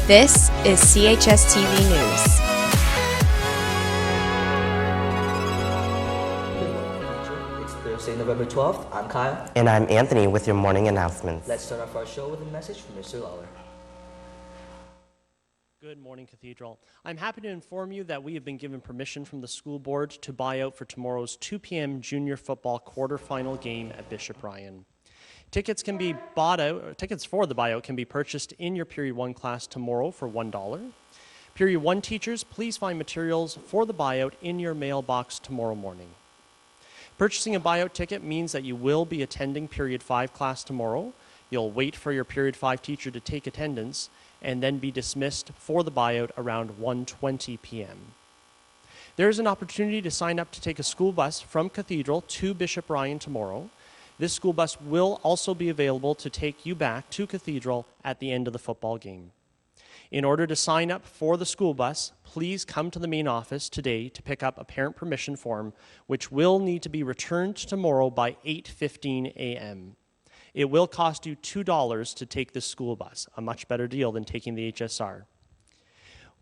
This is CHS TV News. It's Thursday, November 12th. I'm Kyle. And I'm Anthony with your morning announcements. Let's start off our show with a message from Mr. Lawler. Good morning, Cathedral. I'm happy to inform you that we have been given permission from the school board to buy out for tomorrow's 2 p.m. junior football quarterfinal game at Bishop Ryan. Tickets for the buyout can be purchased in your Period 1 class tomorrow for $1. Period 1 teachers, please find materials for the buyout in your mailbox tomorrow morning. Purchasing a buyout ticket means that you will be attending Period 5 class tomorrow. You'll wait for your Period 5 teacher to take attendance and then be dismissed for the buyout around 1:20 p.m. There is an opportunity to sign up to take a school bus from Cathedral to Bishop Ryan tomorrow. This school bus will also be available to take you back to Cathedral at the end of the football game. In order to sign up for the school bus, please come to the main office today to pick up a parent permission form, which will need to be returned tomorrow by 8:15 a.m. It will cost you $2 to take this school bus, a much better deal than taking the HSR.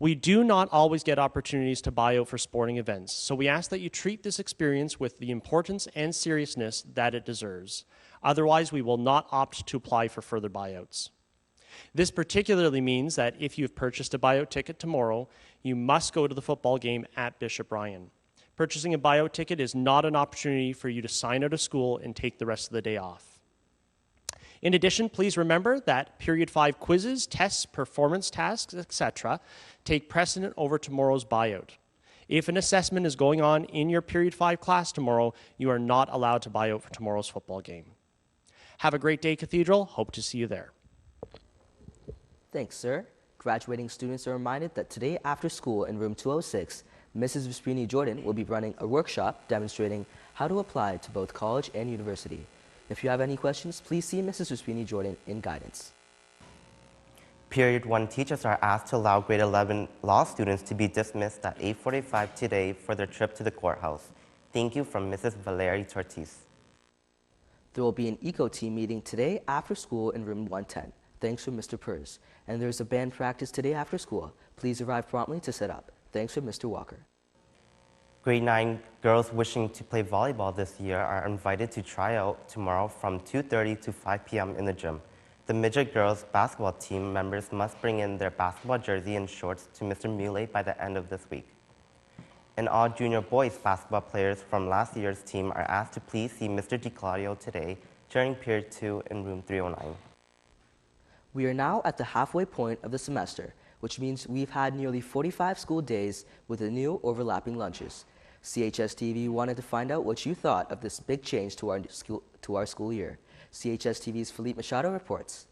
We do not always get opportunities to buy out for sporting events, so we ask that you treat this experience with the importance and seriousness that it deserves. Otherwise, we will not opt to apply for further buyouts. This particularly means that if you've purchased a buyout ticket tomorrow, you must go to the football game at Bishop Ryan. Purchasing a buyout ticket is not an opportunity for you to sign out of school and take the rest of the day off. In addition, please remember that Period 5 quizzes, tests, performance tasks, etc. take precedent over tomorrow's buyout. If an assessment is going on in your Period 5 class tomorrow, you are not allowed to buy out for tomorrow's football game. Have a great day, Cathedral. Hope to see you there. Thanks, sir. Graduating students are reminded that today after school in room 206, Mrs. Vesprini Jordan will be running a workshop demonstrating how to apply to both college and university. If you have any questions, please see Mrs. Vesprini Jordan in guidance. Period 1 teachers are asked to allow grade 11 law students to be dismissed at 8:45 today for their trip to the courthouse. Thank you from Mrs. Valerie Tortis. There will be an eco team meeting today after school in room 110. Thanks from Mr. Purz. And there's a band practice today after school. Please arrive promptly to set up. Thanks from Mr. Walker. Grade 9 girls wishing to play volleyball this year are invited to try out tomorrow from 2:30 to 5 p.m. in the gym. The midget girls basketball team members must bring in their basketball jersey and shorts to Mr. Muley by the end of this week. And all junior boys basketball players from last year's team are asked to please see Mr. DiClaudio today during Period 2 in room 309. We are now at the halfway point of the semester, which means we've had nearly 45 school days with the new overlapping lunches. CHS TV wanted to find out what you thought of this big change to our school year. CHS TV's Philippe Machado reports.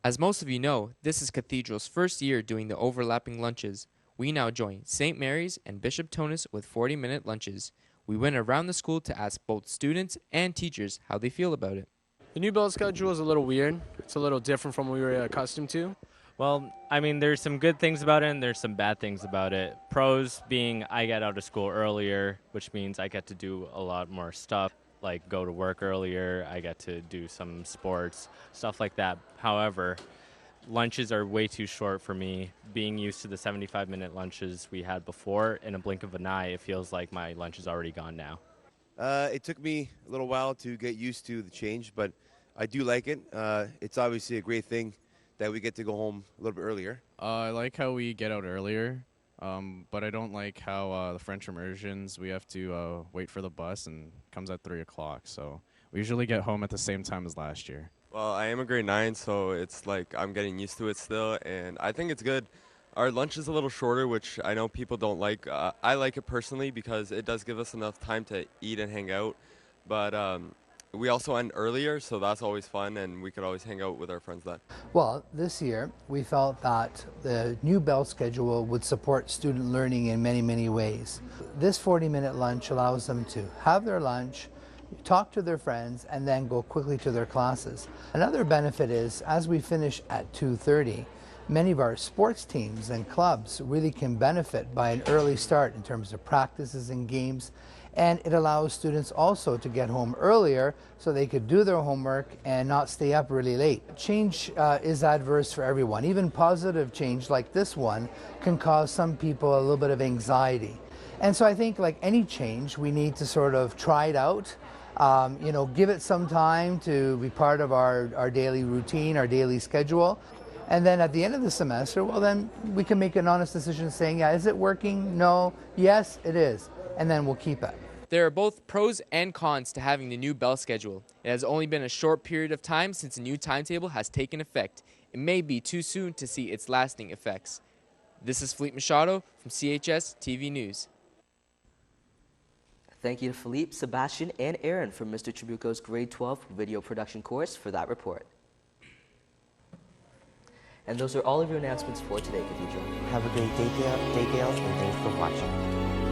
As most of you know, this is Cathedral's first year doing the overlapping lunches. We now join St. Mary's and Bishop Tonus with 40-minute lunches. We went around the school to ask both students and teachers how they feel about it. The new bell schedule is a little weird. It's a little different from what we were accustomed to. Well, I mean, there's some good things about it and there's some bad things about it. Pros being I get out of school earlier, which means I get to do a lot more stuff, like go to work earlier, I get to do some sports, stuff like that. However, lunches are way too short for me. Being used to the 75-minute lunches we had before, in a blink of an eye, it feels like my lunch is already gone now. It took me a little while to get used to the change, but I do like it. It's obviously a great thing that we get to go home a little bit earlier. I like how we get out earlier, but I don't like how the French immersions, we have to wait for the bus and it comes at 3 o'clock. So we usually get home at the same time as last year. Well, I am a grade 9, so it's like I'm getting used to it still, and I think it's good. Our lunch is a little shorter, which I know people don't like. I like it personally because it does give us enough time to eat and hang out, but we also end earlier, so that's always fun, and we could always hang out with our friends then. Well, this year we felt that the new bell schedule would support student learning in many, many ways. This 40-minute lunch allows them to have their lunch, talk to their friends, and then go quickly to their classes. Another benefit is, as we finish at 2:30, many of our sports teams and clubs really can benefit by an early start in terms of practices and games, And it allows students also to get home earlier so they could do their homework and not stay up really late. Change is adverse for everyone. Even positive change like this one can cause some people a little bit of anxiety. And so I think like any change, we need to sort of try it out, give it some time to be part of our daily routine, our daily schedule. And then at the end of the semester, well, then we can make an honest decision saying, yeah, is it working? No. Yes, it is. And then we'll keep it. There are both pros and cons to having the new bell schedule. It has only been a short period of time since the new timetable has taken effect. It may be too soon to see its lasting effects. This is Philippe Machado from CHS TV News. Thank you to Philippe, Sebastian, and Aaron from Mr. Trabuco's grade 12 video production course for that report. And those are all of your announcements for today, Cathedral. Have a great day, Gales, and thanks for watching.